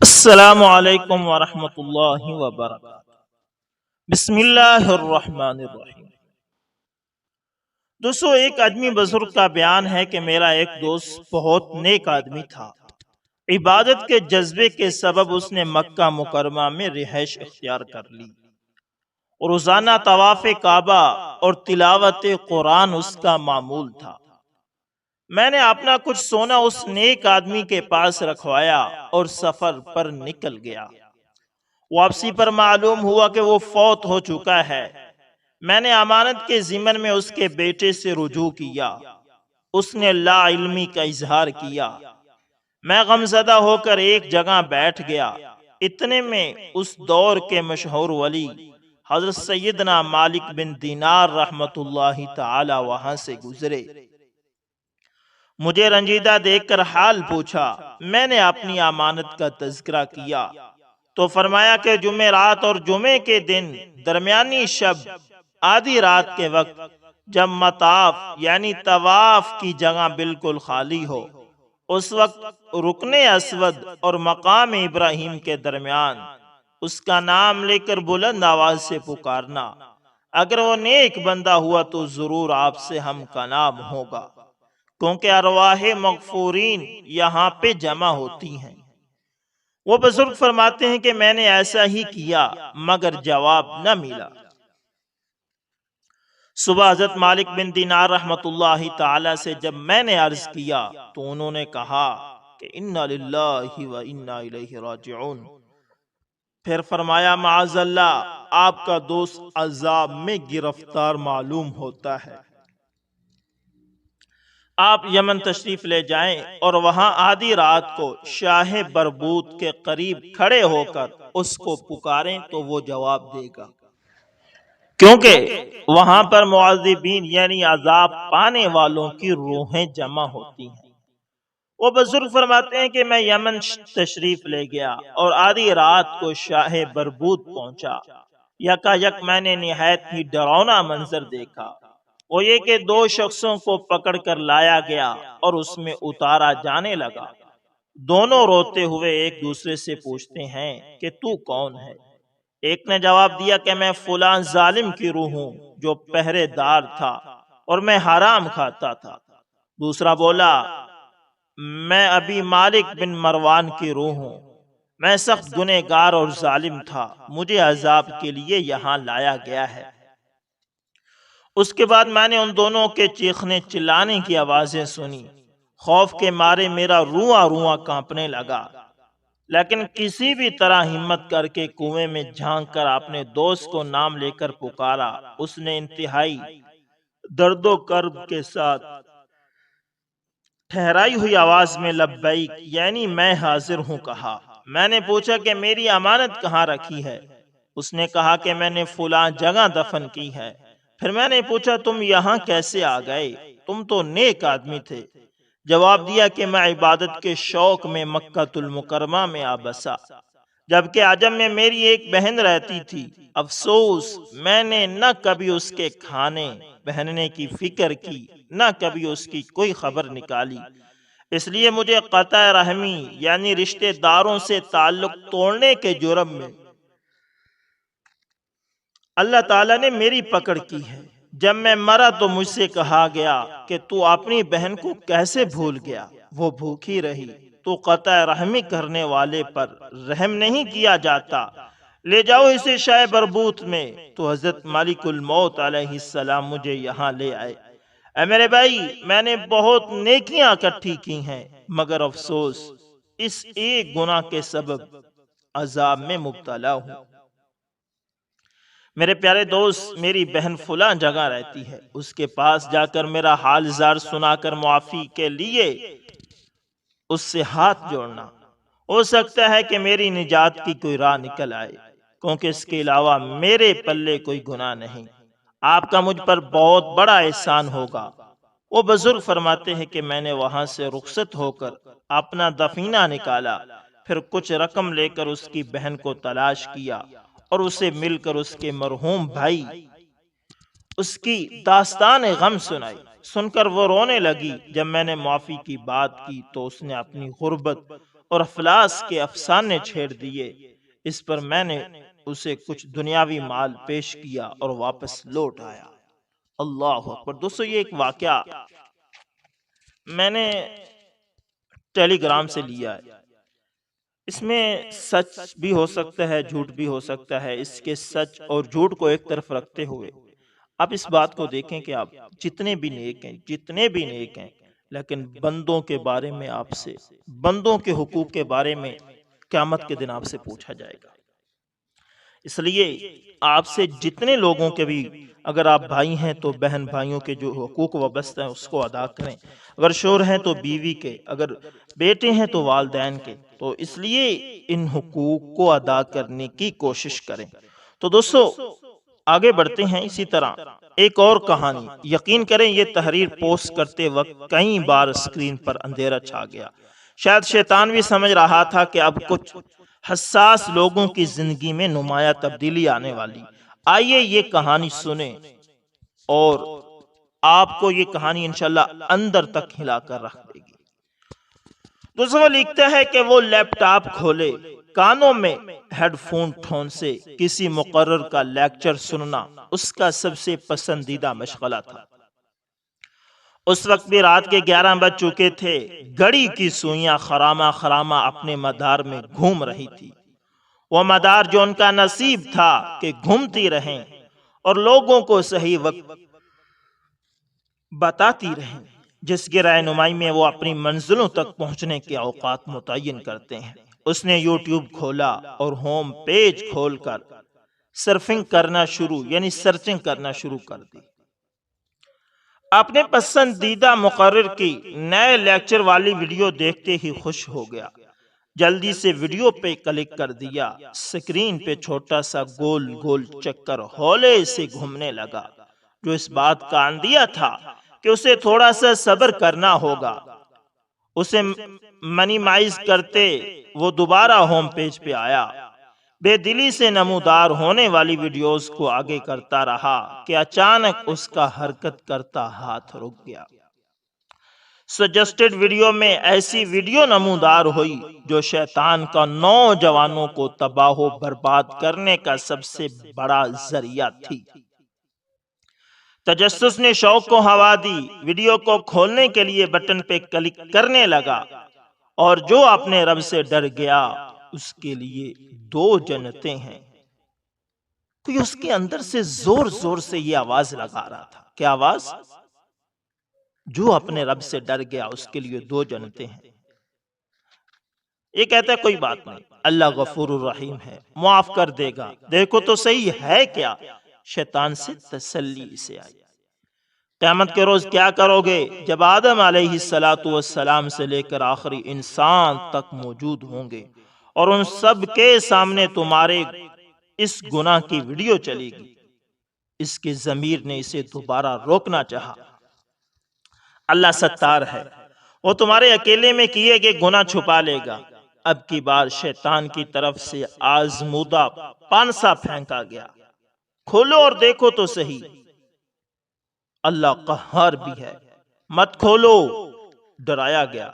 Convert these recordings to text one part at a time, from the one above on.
السلام علیکم ورحمۃ اللہ وبرکاتہ۔ بسم اللہ الرحمن الرحیم۔ دوستو، ایک آدمی بزرگ کا بیان ہے کہ میرا ایک دوست بہت نیک آدمی تھا۔ عبادت کے جذبے کے سبب اس نے مکہ مکرمہ میں رہائش اختیار کر لی۔ روزانہ طواف کعبہ اور تلاوت قرآن اس کا معمول تھا۔ میں نے اپنا کچھ سونا اس نیک آدمی کے پاس رکھوایا اور سفر پر نکل گیا۔ واپسی پر معلوم ہوا کہ وہ فوت ہو چکا ہے۔ میں نے امانت کے ضمن میں اس کے بیٹے سے رجوع کیا۔ اس نے لا علمی کا اظہار کیا۔ میں غمزدہ ہو کر ایک جگہ بیٹھ گیا۔ اتنے میں اس دور کے مشہور ولی حضرت سیدنا مالک بن دینار رحمت اللہ تعالی وہاں سے گزرے۔ مجھے رنجیدہ دیکھ کر حال پوچھا۔ میں نے اپنی امانت کا تذکرہ کیا تو فرمایا کہ جمعرات اور جمعے کے دن درمیانی شب آدھی رات کے وقت جب مطاف یعنی طواف کی جگہ بالکل خالی ہو، اس وقت رکن اسود اور مقام ابراہیم کے درمیان اس کا نام لے کر بلند آواز سے پکارنا۔ اگر وہ نیک بندہ ہوا تو ضرور آپ سے ہم کا نام ہوگا، کیونکہ ارواح مغفورین یہاں پہ جمع ہوتی ہیں۔ وہ بزرگ فرماتے ہیں کہ میں نے ایسا ہی کیا مگر جواب نہ ملا۔ صبح حضرت مالک بن دینار رحمت اللہ تعالی سے جب میں نے عرض کیا تو انہوں نے کہا کہ انا للہ و انا الیہ راجعون۔ پھر فرمایا معاذ اللہ، آپ کا دوست عذاب میں گرفتار معلوم ہوتا ہے، آپ یمن تشریف لے جائیں اور وہاں آدھی رات کو شاہ بربوت کے قریب کھڑے ہو کر اس کو پکاریں تو وہ جواب دے گا، کیونکہ وہاں پر معذبین یعنی عذاب پانے والوں کی روحیں جمع ہوتی ہیں۔ وہ بزرگ فرماتے ہیں کہ میں یمن تشریف لے گیا اور آدھی رات کو شاہ بربوت پہنچا۔ یکا یک میں نے نہایت ہی ڈراؤنا منظر دیکھا، وہ یہ کہ دو شخصوں کو پکڑ کر لایا گیا اور اس میں اتارا جانے لگا۔ دونوں روتے ہوئے ایک دوسرے سے پوچھتے ہیں کہ تو کون ہے؟ ایک نے جواب دیا کہ میں فلاں ظالم کی روح ہوں جو پہرے دار تھا اور میں حرام کھاتا تھا۔ دوسرا بولا میں ابھی مالک بن مروان کی روح ہوں، میں سخت گنہگار اور ظالم تھا، مجھے عذاب کے لیے یہاں لایا گیا ہے۔ اس کے بعد میں نے ان دونوں کے چیخنے چلانے کی آوازیں سنی۔ خوف کے مارے میرا رواں رواں کانپنے لگا، لیکن کسی بھی طرح ہمت کر کے کنویں میں جھانک کر اپنے دوست کو نام لے کر پکارا۔ اس نے انتہائی درد و کرب کے ساتھ ٹھہرائی ہوئی آواز میں لبیک یعنی میں حاضر ہوں کہا۔ میں نے پوچھا کہ میری امانت کہاں رکھی ہے؟ اس نے کہا کہ میں نے فلاں جگہ دفن کی ہے۔ پھر میں نے پوچھا تم یہاں کیسے آ گئے؟ تم تو نیک آدمی تھے۔ جواب دیا کہ میں عبادت کے شوق میں مکہ المکرمہ میں آ بسا، جبکہ عجم میں میری ایک بہن رہتی تھی۔ افسوس میں نے نہ کبھی اس کے کھانے پہننے کی فکر کی، نہ کبھی اس کی کوئی خبر نکالی، اس لیے مجھے قطع رحمی یعنی رشتہ داروں سے تعلق توڑنے کے جرم میں اللہ تعالیٰ نے میری پکڑ کی ہے۔ جب میں مرا تو مجھ سے کہا گیا کہ تو اپنی بہن کو کیسے بھول گیا؟ وہ بھوکی رہی۔ تو قطع رحمی کرنے والے پر رحم نہیں کیا جاتا، لے جاؤ اسے شاہ بربوت میں۔ تو حضرت ملک الموت علیہ السلام مجھے یہاں لے آئے۔ اے میرے بھائی، میں نے بہت نیکیاں اکٹھی کی ہیں، مگر افسوس اس ایک گناہ کے سبب عذاب میں مبتلا ہوں۔ میرے پیارے دوست، میری بہن فلاں جگہ رہتی ہے، اس کے پاس جا کر میرا حال زار سنا کر معافی کے لیے اس سے ہاتھ جوڑنا، ہو سکتا ہے کہ میری نجات کی کوئی راہ نکل آئے، کیونکہ اس کے علاوہ میرے پلے کوئی گناہ نہیں۔ آپ کا مجھ پر بہت بڑا احسان ہوگا۔ وہ بزرگ فرماتے ہیں کہ میں نے وہاں سے رخصت ہو کر اپنا دفینہ نکالا، پھر کچھ رقم لے کر اس کی بہن کو تلاش کیا اور اسے مل کر اس کے مرحوم بھائی اس کی داستان غم سنائی۔ سن کر وہ رونے لگی۔ جب میں نے معافی کی بات کی تو اس نے اپنی غربت اور افلاس کے افسانے چھیڑ دیے۔ اس پر میں نے اسے کچھ دنیاوی مال پیش کیا اور واپس لوٹ آیا۔ اللہ اکبر۔ دوستو یہ ایک واقعہ میں نے ٹیلی گرام سے لیا ہے۔ اس میں سچ بھی ہو سکتا ہے، جھوٹ بھی ہو سکتا ہے۔ اس کے سچ اور جھوٹ کو ایک طرف رکھتے ہوئے آپ اس بات کو دیکھیں کہ آپ جتنے بھی نیک ہیں لیکن بندوں کے بارے میں آپ سے، بندوں کے حقوق کے بارے میں قیامت کے دن آپ سے پوچھا جائے گا۔ اس لیے آپ سے جتنے لوگوں کے بھی، اگر آپ بھائی ہیں تو بہن بھائیوں کے جو حقوق وابستہ ہیں اس کو ادا کریں، اگر شوہر ہیں تو بیوی کے، اگر بیٹے ہیں تو والدین کے، تو اس لیے ان حقوق کو ادا کرنے کی کوشش کریں۔ تو دوستو آگے بڑھتے ہیں۔ اسی طرح ایک اور کہانی، یقین کریں یہ تحریر پوسٹ کرتے وقت کئی بار اسکرین پر اندھیرا چھا گیا۔ شاید شیطان بھی سمجھ رہا تھا کہ اب کچھ حساس لوگوں کی زندگی میں نمایاں تبدیلی آنے والی۔ آئیے یہ کہانی سنیں اور آپ کو یہ کہانی انشاءاللہ اندر تک ہلا کر رکھ دے گی۔ دوستوں لکھتا ہے کہ وہ لیپ ٹاپ کھولے، کانوں میں ہیڈ فون سے کسی مقرر کا لیکچر سننا اس کا سب سے پسندیدہ مشغلہ تھا۔ اس وقت بھی رات کے 11 بج چکے تھے۔ گھڑی کی سوئیاں خرامہ خرامہ اپنے مدار میں گھوم رہی تھی، وہ مدار جو ان کا نصیب تھا کہ گھومتی رہیں اور لوگوں کو صحیح وقت بتاتی رہیں، جس کی رہنمائی میں وہ اپنی منزلوں تک پہنچنے کے اوقات متعین کرتے ہیں۔ اس نے یوٹیوب کھولا اور ہوم پیج کھول کر سرچنگ کرنا شروع کر دی۔ اپنے پسندیدہ مقرر کی نئے لیکچر والی ویڈیو دیکھتے ہی خوش ہو گیا۔ جلدی سے ویڈیو پہ کلک کر دیا۔ سکرین پہ چھوٹا سا گول گول چکر ہولے سے گھومنے لگا، جو اس بات کا اندیہ تھا کہ اسے تھوڑا سا صبر کرنا ہوگا۔ اسے منیمائز کرتے وہ دوبارہ ہوم پیج پہ آیا۔ بے دلی سے نمودار ہونے والی ویڈیوز کو آگے کرتا رہا کہ اچانک اس کا حرکت کرتا ہاتھ رک گیا۔ سجسٹڈ ویڈیو میں ایسی ویڈیو نمودار ہوئی جو شیطان کا نوجوانوں کو تباہ و برباد کرنے کا سب سے بڑا ذریعہ تھی۔ تجسس نے شوق کو ہوا دی، ویڈیو کو کھولنے کے لیے بٹن پہ کلک کرنے لگا، اور جو اپنے رب سے ڈر گیا اس کے لیے 2 جنتیں ہیں۔ کوئی اس کے اندر سے زور زور سے یہ آواز لگا رہا تھا۔ کیا آواز؟ جو اپنے رب سے ڈر گیا اس کے لیے 2 جنتیں ہیں۔ یہ کہتا ہے کوئی بات نہیں، اللہ غفور الرحیم ہے، معاف کر دے گا، دیکھو تو صحیح ہے کیا۔ شیطان سے تسلی سے آئی۔ قیامت کے روز کیا کرو گے جب آدم علیہ السلام سے لے کر آخری انسان تک موجود ہوں گے اور ان سب کے سامنے تمہارے اس گناہ کی ویڈیو چلے گی۔ اس کے ضمیر نے اسے دوبارہ روکنا چاہا۔ اللہ ستار ہے، وہ تمہارے اکیلے میں کیے گئے گناہ چھپا لے گا۔ اب کی بار شیطان کی طرف سے آزمودہ پانسا پھینکا گیا۔ کھولو اور دیکھو تو صحیح، اللہ قہار بھی ہے، مت کھولو، ڈرایا گیا۔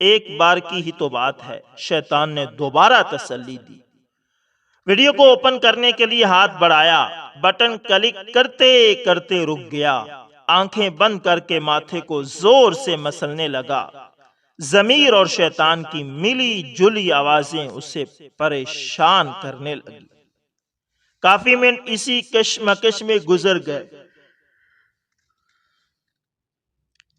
ایک بار کی ہی تو بات ہے، شیطان نے دوبارہ تسلی دی۔ ویڈیو کو اوپن کرنے کے لیے ہاتھ بڑھایا، بٹن کلک کرتے کرتے رک گیا۔ آنکھیں بند کر کے ماتھے کو زور سے مسلنے لگا۔ ضمیر اور شیطان کی ملی جلی آوازیں اسے پریشان کرنے لگی۔ کافی منٹ اسی کشمکش میں گزر گئے۔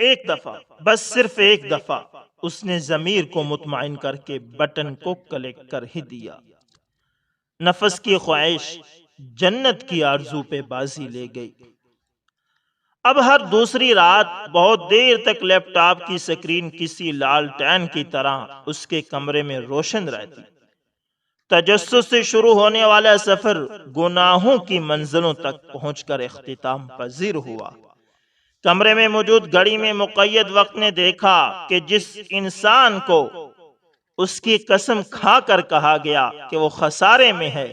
ایک دفعہ، بس صرف ایک دفعہ، اس نے ضمیر کو مطمئن کر کے بٹن کو کلک کر ہی دیا۔ نفس کی خواہش جنت کی آرزو پہ بازی لے گئی۔ اب ہر دوسری رات بہت دیر تک لیپ ٹاپ کی سکرین کسی لالٹین کی طرح اس کے کمرے میں روشن رہتی۔ تجسس سے شروع ہونے والا سفر گناہوں کی منزلوں تک پہنچ کر اختتام پذیر ہوا۔ کمرے میں موجود گھڑی میں مقید وقت نے دیکھا کہ جس انسان کو اس کی قسم کھا کر کہا گیا کہ وہ خسارے میں ہے،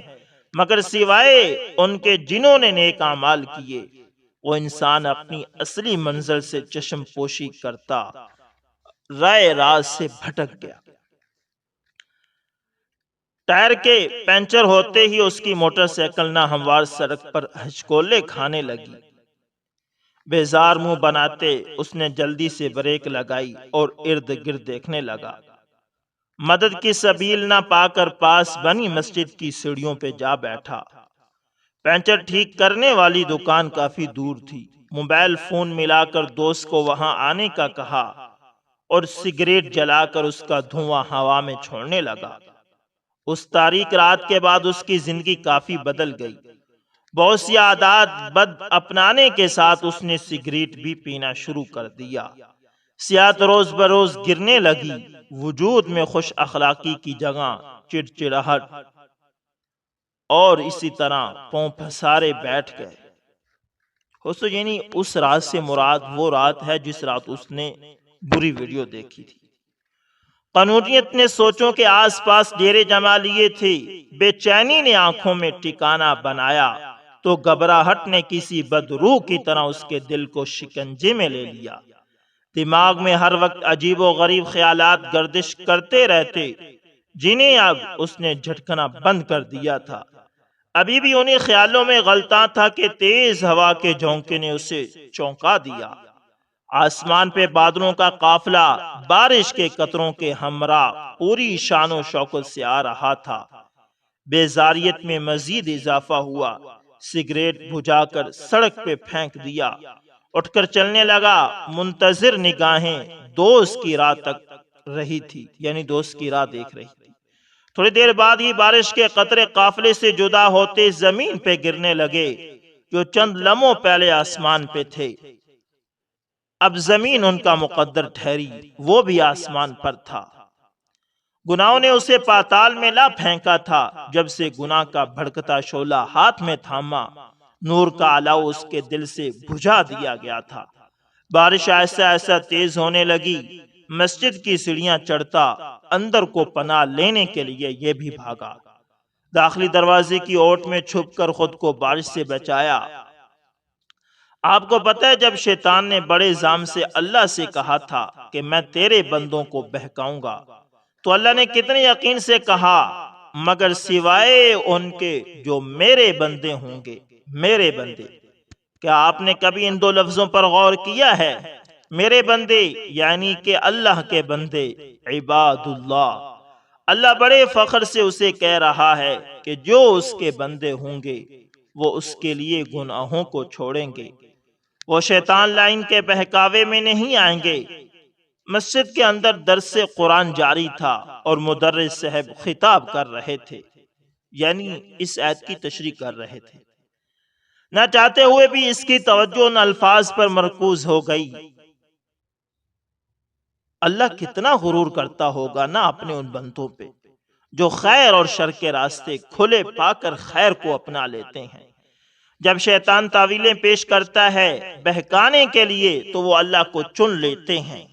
مگر سوائے ان کے جنہوں نے نیک اعمال کیے، وہ انسان اپنی اصلی منزل سے چشم پوشی کرتا رائے راز سے بھٹک گیا۔ ٹائر کے پنچر ہوتے ہی اس کی موٹر سائیکل نہ ہموار سڑک پر ہچکولے کھانے لگی۔ بیزار منہ بناتے اس نے جلدی سے بریک لگائی اور ارد گرد دیکھنے لگا۔ مدد کی سبیل نہ پا کر پاس بنی مسجد کی سیڑھیوں پہ جا بیٹھا۔ پنچر ٹھیک کرنے والی دکان کافی دور تھی۔ موبائل فون ملا کر دوست کو وہاں آنے کا کہا اور سگریٹ جلا کر اس کا دھواں ہوا میں چھوڑنے لگا۔ اس تاریک رات کے بعد اس کی زندگی کافی بدل گئی۔ بہت سی عادات بد اپنانے کے ساتھ اس نے سگریٹ بھی پینا شروع کر دیا۔ صحت روز بروز گرنے لگی۔ وجود میں خوش اخلاقی کی جگہ چڑچڑاہٹ اور اسی طرح پاؤں پھسارے بیٹھ گئے۔ دوستو یعنی اس رات سے مراد وہ رات ہے جس رات اس نے بری ویڈیو دیکھی تھی۔ قنوجیت نے سوچوں کے آس پاس ڈیرے جما لیے تھے۔ بے چینی نے آنکھوں میں ٹھکانہ بنایا تو گھبراہٹ نے کسی بدروح کی طرح اس کے دل کو شکنجے میں لے لیا۔ دماغ میں ہر وقت عجیب و غریب خیالات گردش کرتے رہتے جنہیں اب اس نے جھٹکنا بند کر دیا تھا۔ ابھی بھی انہیں خیالوں میں غلطاں تھا کہ تیز ہوا کے جھونکے نے اسے چونکا دیا۔ آسمان پہ بادلوں کا قافلہ بارش کے قطروں کے ہمراہ پوری شان و شوکت سے آ رہا تھا۔ بیزاریت میں مزید اضافہ ہوا۔ سگریٹ بجھا کر سڑک پہ پھینک دیا۔ اٹھ کر چلنے لگا۔ منتظر نگاہیں دوست کی راہ تک رہی تھی، یعنی دوست کی راہ دیکھ رہی تھی۔ تھوڑی دیر بعد ہی بارش کے قطرے قافلے سے جدا ہوتے زمین پہ گرنے لگے جو چند لمحوں پہلے آسمان پہ تھے۔ اب زمین ان کا مقدر ٹھہری، وہ بھی آسمان پر تھا۔ گناہوں نے اسے پاتال میں لا پھینکا تھا۔ جب سے گناہ کا بھڑکتا شعلہ ہاتھ میں تھاما، نور کا الاؤ اس کے دل سے بجھا دیا گیا تھا۔ بارش ایسا ایسا تیز ہونے لگی، مسجد کی سیڑھیاں چڑھتا اندر کو پناہ لینے کے لیے یہ بھی بھاگا۔ داخلی دروازے کی اوٹ میں چھپ کر خود کو بارش سے بچایا۔ آپ کو پتہ ہے جب شیطان نے بڑے زام سے اللہ سے کہا تھا کہ میں تیرے بندوں کو بہکاؤں گا، تو اللہ نے کتنے یقین سے کہا مگر سوائے ان کے جو میرے بندے ہوں گے، میرے بندے۔ کیا آپ نے کبھی ان دو لفظوں پر غور کیا ہے؟ میرے بندے یعنی کہ اللہ کے بندے، عباد اللہ۔ اللہ بڑے فخر سے اسے کہہ رہا ہے کہ جو اس کے بندے ہوں گے وہ اس کے لیے گناہوں کو چھوڑیں گے، وہ شیطان لائن کے بہکاوے میں نہیں آئیں گے۔ مسجد کے اندر درس قرآن جاری تھا اور مدرس صاحب خطاب کر رہے تھے، یعنی اس آیت کی تشریح کر رہے تھے۔ نہ چاہتے ہوئے بھی اس کی توجہ ان الفاظ پر مرکوز ہو گئی۔ اللہ کتنا غرور کرتا ہوگا نا اپنے ان بندوں پہ جو خیر اور شر کے راستے کھلے پا کر خیر کو اپنا لیتے ہیں۔ جب شیطان تعویلیں پیش کرتا ہے بہکانے کے لیے تو وہ اللہ کو چن لیتے ہیں۔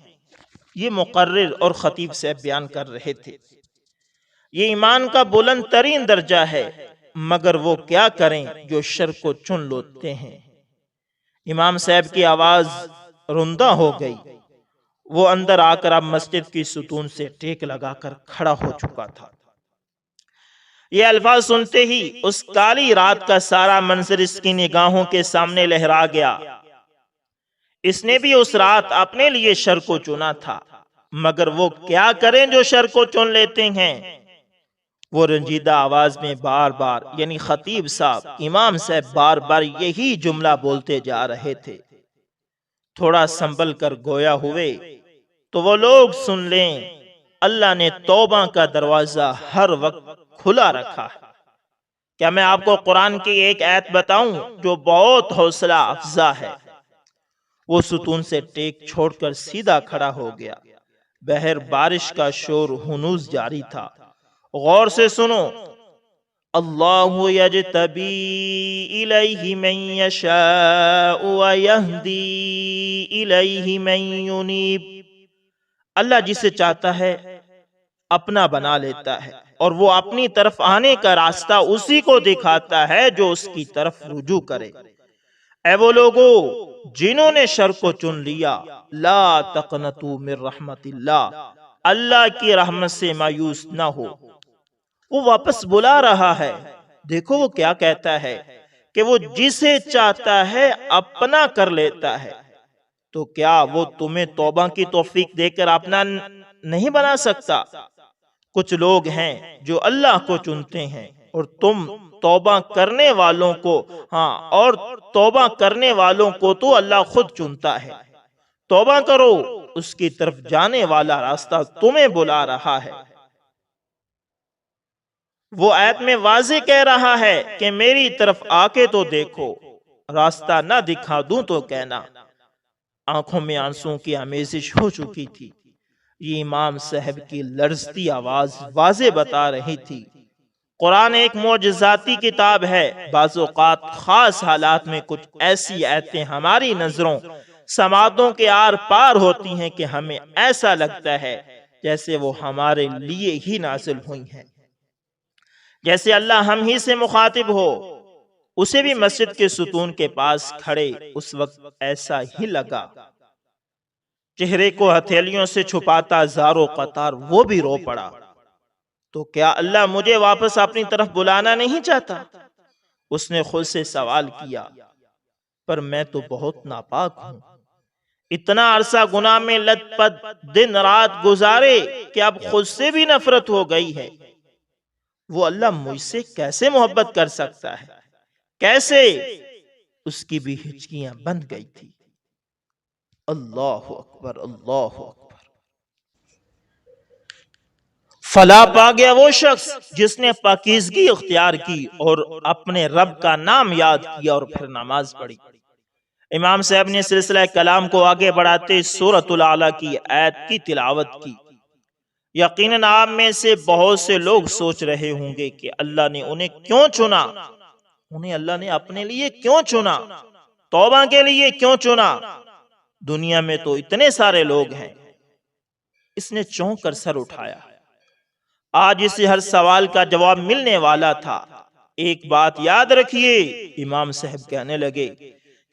یہ مقرر اور خطیب سے بیان کر رہے تھے۔ یہ ایمان کا بلند ترین درجہ ہے، مگر وہ کیا کریں جو شر کو چن لیتے ہیں۔ امام صاحب کی آواز رندہ ہو گئی۔ وہ اندر آ کر اب مسجد کی ستون سے ٹیک لگا کر کھڑا ہو چکا تھا۔ یہ الفاظ سنتے ہی اس کالی رات کا سارا منظر اس کی نگاہوں کے سامنے لہرا گیا۔ اس نے بھی اس رات اپنے لیے شر کو چنا تھا، مگر وہ کیا کریں جو شر کو چن لیتے ہیں۔ وہ رنجیدہ آواز میں بار بار، یعنی خطیب صاحب، امام صاحب بار بار یہی جملہ بولتے جا رہے تھے۔ تھوڑا سنبھل کر گویا ہوئے تو وہ لوگ سن لیں، اللہ نے توبہ کا دروازہ ہر وقت کھلا رکھا ہے۔ کیا میں آپ کو قرآن کی ایک آیت بتاؤں جو بہت حوصلہ افزا ہے؟ وہ ستون سے ٹیک چھوڑ کر سیدھا کھڑا ہو گیا۔ بہر بارش کا شور ہنوز جاری تھا۔ غور سے سنو، اللہ یجتبی الیہ من یشاء ویہدی الیہ من ینیب۔ اللہ جسے چاہتا ہے اپنا بنا لیتا ہے اور وہ اپنی طرف آنے کا راستہ اسی کو دکھاتا ہے جو اس کی طرف رجوع کرے۔ اے وہ لوگو جنہوں نے شر کو چن لیا، لا تقنطوا من رحمت اللہ، اللہ کی رحمت سے مایوس نہ ہو۔ وہ واپس بلا رہا ہے۔ دیکھو وہ کیا کہتا ہے کہ وہ جسے چاہتا ہے اپنا کر لیتا ہے، تو کیا وہ تمہیں توبہ کی توفیق دے کر اپنا نہیں بنا سکتا؟ کچھ لوگ ہیں جو اللہ کو چنتے ہیں اور تم توبہ کرنے والوں کو، ہاں، اور توبہ کرنے والوں کو تو اللہ خود چنتا ہے۔ توبہ کرو، اس کی طرف جانے والا راستہ تمہیں بلا رہا ہے۔ وہ آیت میں واضح کہہ رہا ہے کہ میری طرف آ کے تو دیکھو، راستہ نہ دکھا دوں تو کہنا۔ آنکھوں میں آنسوں کی آمیزش ہو چکی تھی۔ یہ امام صاحب کی لرزتی آواز واضح بتا رہی تھی قرآن ایک معجزاتی کتاب ہے۔ بعض اوقات خاص حالات میں کچھ ایسی آیتیں ہماری نظروں سماعتوں کے آر پار ہوتی ہیں کہ ہمیں ایسا لگتا ہے جیسے وہ ہمارے لیے ہی نازل ہوئی ہیں، جیسے اللہ ہم ہی سے مخاطب ہو۔ اسے بھی مسجد کے ستون کے پاس کھڑے اس وقت ایسا ہی لگا۔ چہرے کو ہتھیلیوں سے چھپاتا زارو قطار وہ بھی رو پڑا۔ تو کیا اللہ مجھے واپس اپنی طرف بلانا نہیں چاہتا؟ اس نے خود سے سوال کیا۔ پر میں تو بہت ناپاک ہوں، اتنا عرصہ گناہ میں لت پت دن رات گزارے کہ اب خود سے بھی نفرت ہو گئی ہے۔ وہ اللہ مجھ سے کیسے محبت کر سکتا ہے؟ کیسے؟ اس کی بھی ہچکیاں بند گئی تھی۔ اللہ اکبر، اللہ اکبر۔ فلاح پا گیا وہ شخص جس نے پاکیزگی اختیار کی اور اپنے رب کا نام یاد کیا اور پھر نماز پڑھی۔ امام صاحب نے سلسلہ کلام کو آگے بڑھاتے سورۃ الاعلیٰ کی آیت کی تلاوت کی۔ یقیناً آپ میں سے بہت سے لوگ سوچ رہے ہوں گے کہ اللہ نے انہیں کیوں چنا؟ انہیں اللہ نے اپنے لیے کیوں چنا؟ توبہ کے لیے کیوں چنا؟ دنیا میں تو اتنے سارے لوگ ہیں۔ اس نے چونک کر سر اٹھایا۔ آج اسے ہر سوال کا جواب ملنے والا تھا۔ ایک بات یاد رکھیے، امام صاحب کہنے لگے،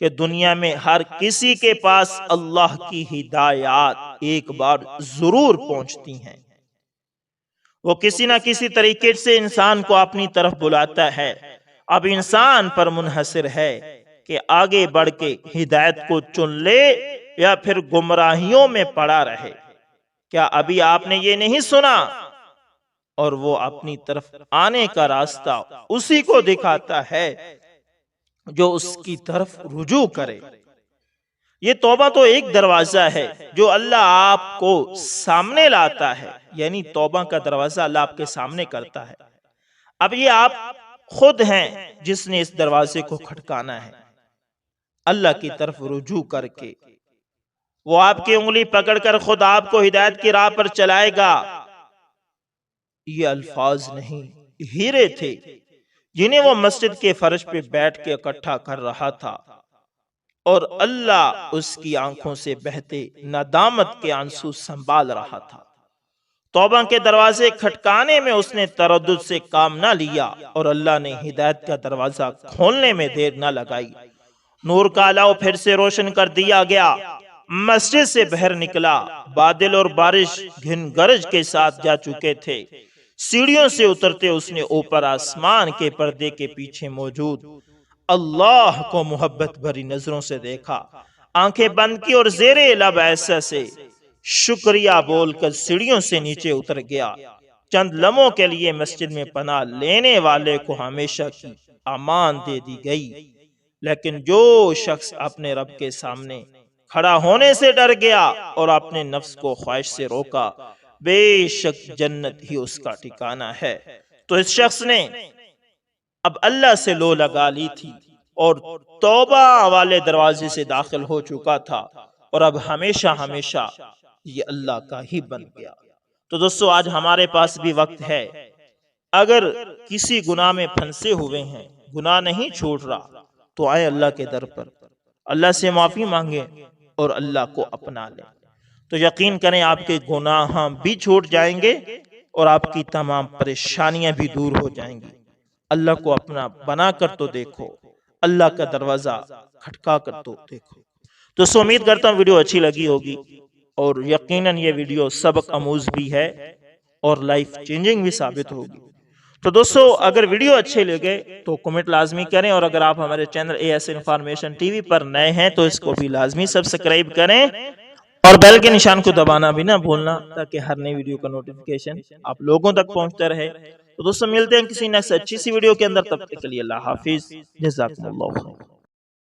کہ دنیا میں ہر کسی کے پاس اللہ کی ہدایات ایک بار ضرور پہنچتی ہیں۔ وہ کسی نہ کسی طریقے سے انسان کو اپنی طرف بلاتا ہے۔ اب انسان پر منحصر ہے کہ آگے بڑھ کے ہدایت کو چن لے یا پھر گمراہیوں میں پڑا رہے۔ کیا ابھی آپ نے یہ نہیں سنا؟ اور وہ اپنی طرف آنے کا راستہ اسی کو دکھاتا ہے جو اس کی طرف رجوع کرے۔ یہ توبہ تو ایک دروازہ ہے جو اللہ آپ کو سامنے لاتا ہے، یعنی توبہ کا دروازہ اللہ آپ کے سامنے کرتا ہے۔ اب یہ آپ خود ہیں جس نے اس دروازے کو کھٹکانا ہے۔ اللہ کی طرف رجوع کر کے وہ آپ کی انگلی پکڑ کر خود آپ کو ہدایت کی راہ پر چلائے گا۔ یہ الفاظ نہیں، ہیرے تھے جنہیں وہ مسجد کے فرش پہ بیٹھ کے اکٹھا کر رہا تھا، اور اللہ اس کی آنکھوں سے بہتے ندامت کے آنسو سنبھال رہا تھا۔ توبہ کے دروازے کھٹکانے میں اس نے تردد سے کام نہ لیا اور اللہ نے ہدایت کا دروازہ کھولنے میں دیر نہ لگائی۔ نور کا الاؤ پھر سے روشن کر دیا گیا۔ مسجد سے باہر نکلا۔ بادل اور بارش گھن گرج کے ساتھ جا چکے تھے۔ سیڑھیوں سے اترتے اس نے اوپر آسمان کے پردے کے پیچھے موجود اللہ کو محبت بھری نظروں سے دیکھا۔ آنکھیں بند کی اور زیر لب ایسا سے شکریہ بول کر سیڑھیوں سے نیچے اتر گیا۔ چند لمحوں کے لیے مسجد میں پناہ لینے والے کو ہمیشہ کی امان دے دی گئی، لیکن جو شخص اپنے رب کے سامنے کھڑا ہونے سے ڈر گیا اور اپنے نفس کو خواہش سے روکا، بے شک جنت ہی اس کا ٹھکانہ ہے۔ تو اس شخص نے اب اللہ سے لو لگا لی تھی اور توبہ والے دروازے سے داخل ہو چکا تھا، اور اب ہمیشہ ہمیشہ یہ اللہ کا ہی بن گیا۔ تو دوستو، آج ہمارے پاس بھی وقت ہے، اگر کسی گناہ میں پھنسے ہوئے ہیں، گناہ نہیں چھوٹ رہا، تو آئے اللہ کے در پر، اللہ سے معافی مانگے اور اللہ کو اپنا لیں۔ تو یقین کریں آپ کے گناہ بھی چھوٹ جائیں گے اور آپ کی تمام پریشانیاں بھی دور ہو جائیں گی۔ اللہ کو اپنا بنا کر تو دیکھو، اللہ کا دروازہ کھٹکا کر تو دیکھو۔ تو امید کرتا ہوں ویڈیو اچھی لگی ہوگی، اور یقیناً یہ ویڈیو سبق آموز بھی ہے اور لائف چینجنگ بھی ثابت ہوگی۔ تو دوستو اگر ویڈیو اچھے لگے تو کمنٹ لازمی کریں، اور اگر آپ ہمارے چینل AS انفارمیشن ٹی وی پر نئے ہیں تو اس کو بھی لازمی سبسکرائب کریں اور بیل کے نشان کو دبانا بھی نہ بھولنا، تاکہ ہر نئی ویڈیو کا نوٹیفیکیشن آپ لوگوں تک پہنچتا رہے۔ تو دوستو ملتے ہیں کسی نیکسٹ اچھی سی ویڈیو کے اندر، تب تک کے لیے اللہ حافظ، جزاکم اللہ خیر۔